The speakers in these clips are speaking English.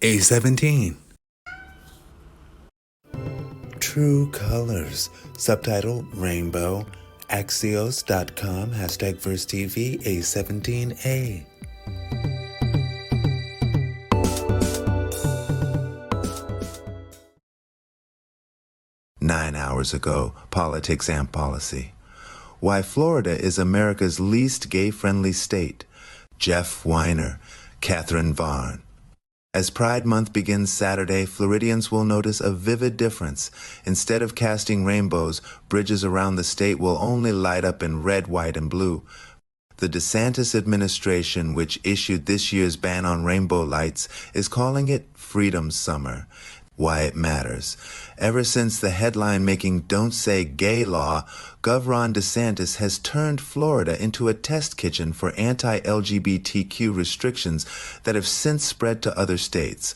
A17. True Colors. Subtitle Rainbow. Axios.com. #VerseTV A17A. 9 hours ago, politics and policy. Why Florida is America's least gay-friendly state. Jeff Weiner, Catherine Vaughn. As Pride Month begins Saturday, Floridians will notice a vivid difference. Instead of casting rainbows, bridges around the state will only light up in red, white, and blue. The DeSantis administration, which issued this year's ban on rainbow lights, is calling it Freedom Summer. Why it matters. Ever since the headline-making Don't Say Gay law, Gov. Ron DeSantis has turned Florida into a test kitchen for anti-LGBTQ restrictions that have since spread to other states.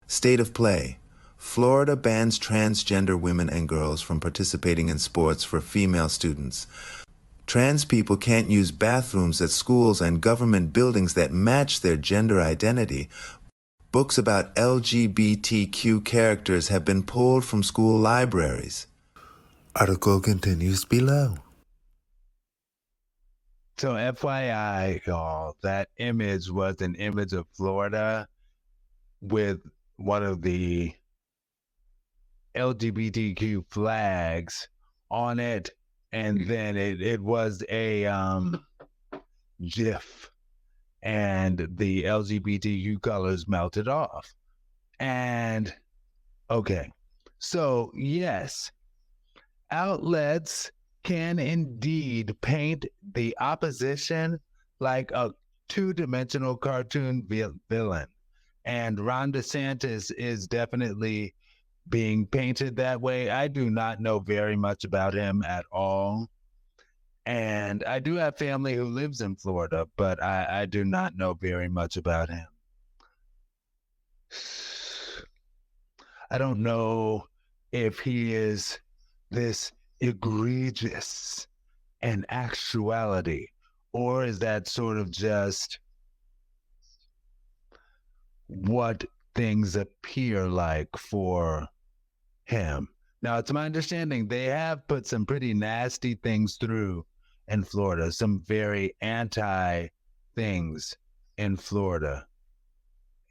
State of play. Florida bans transgender women and girls from participating in sports for female students. Trans people can't use bathrooms at schools and government buildings that match their gender identity. Books about LGBTQ characters have been pulled from school libraries. Article continues below. So FYI, y'all, that image was an image of Florida with one of the LGBTQ flags on it, and then it was a GIF. And the LGBTQ colors melted off. And okay, so yes, outlets can indeed paint the opposition like a two-dimensional cartoon villain. And Ron DeSantis is definitely being painted that way. I do not know very much about him at all. And I do have family who lives in Florida, but I do not know very much about him. I don't know if he is this egregious in actuality, or is that sort of just what things appear like for him. Now, it's my understanding they have put some pretty nasty things through in Florida, some very anti things in Florida.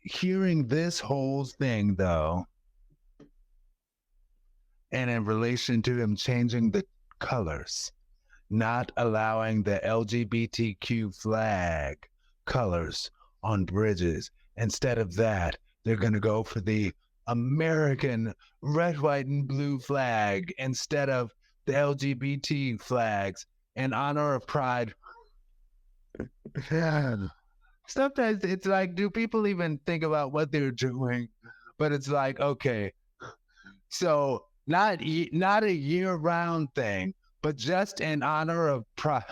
Hearing this whole thing, though, and in relation to him changing the colors, not allowing the LGBTQ flag colors on bridges. Instead of that, they're going to go for the American red, white, and blue flag instead of the LGBT flags in honor of Pride. Sometimes it's like, do people even think about what they're doing? But it's like, okay, so not a year-round thing, but just in honor of Pride.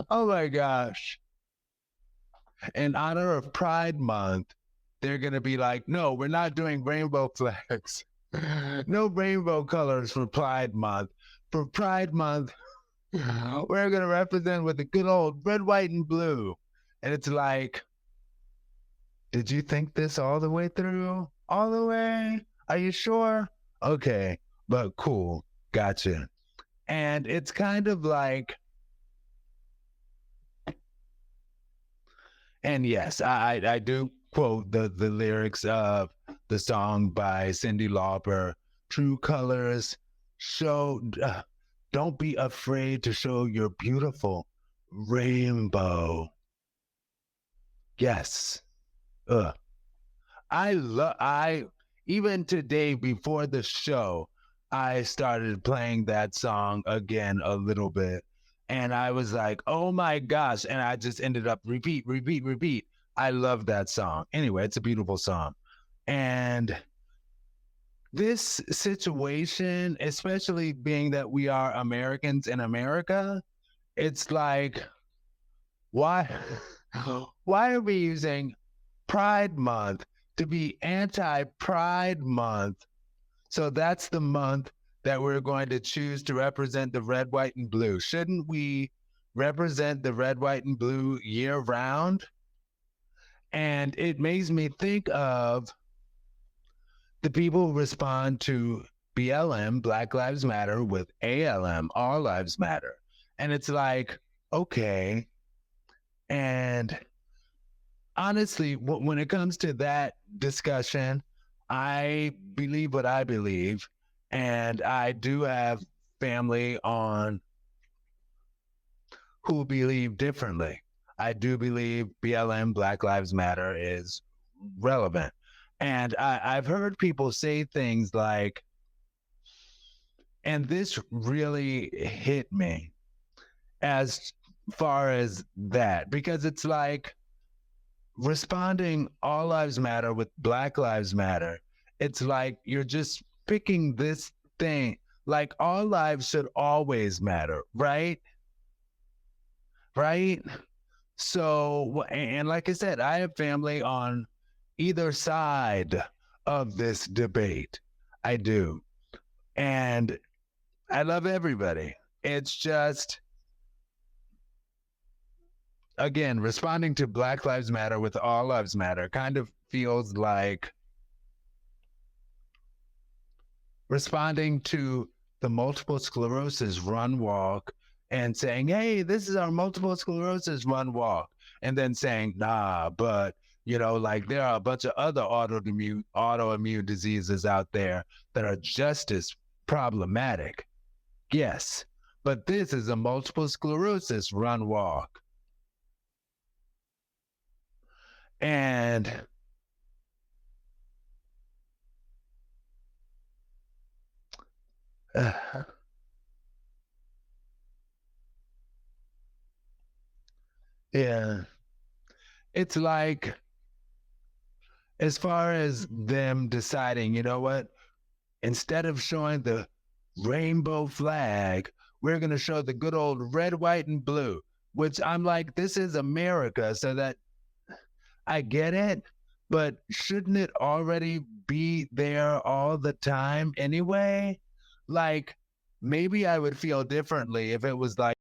Oh my gosh. In honor of Pride Month, they're going to be like, no, we're not doing rainbow flags. No rainbow colors for Pride Month. For Pride Month, we're going to represent with the good old red, white, and blue. And it's like, did you think this all the way through? All the way? Are you sure? Okay, but cool. Gotcha. And it's kind of like, and yes, I do quote the lyrics of the song by Cyndi Lauper, True Colors, don't be afraid to show your beautiful rainbow. Yes. Even today before the show, I started playing that song again a little bit. And I was like, oh my gosh. And I just ended up repeat. I love that song. Anyway, it's a beautiful song. And this situation, especially being that we are Americans in America, it's like, why are we using Pride Month to be anti-Pride Month? So that's the month that we're going to choose to represent the red, white, and blue. Shouldn't we represent the red, white, and blue year round? And it makes me think of the people who respond to BLM, Black Lives Matter, with ALM, All Lives Matter. And it's like, okay. And honestly, when it comes to that discussion, I believe what I believe. And I do have family on who believe differently. I do believe BLM, Black Lives Matter, is relevant. And I've heard people say things like, and this really hit me as far as that, because it's like responding all lives matter with Black Lives Matter. It's like you're just picking this thing, like all lives should always matter, right? Right? So, and like I said, I have family on either side of this debate. I do. And I love everybody. It's just, again, responding to Black Lives Matter with All Lives Matter kind of feels like responding to the multiple sclerosis run walk and saying, hey, this is our multiple sclerosis run walk. And then saying, nah, but like there are a bunch of other autoimmune diseases out there that are just as problematic. Yes, but this is a multiple sclerosis run walk. And yeah, it's like, as far as them deciding, you know what, instead of showing the rainbow flag, we're going to show the good old red, white, and blue, which I'm like, this is America. So that I get it, but shouldn't it already be there all the time anyway? Like, maybe I would feel differently if it was like,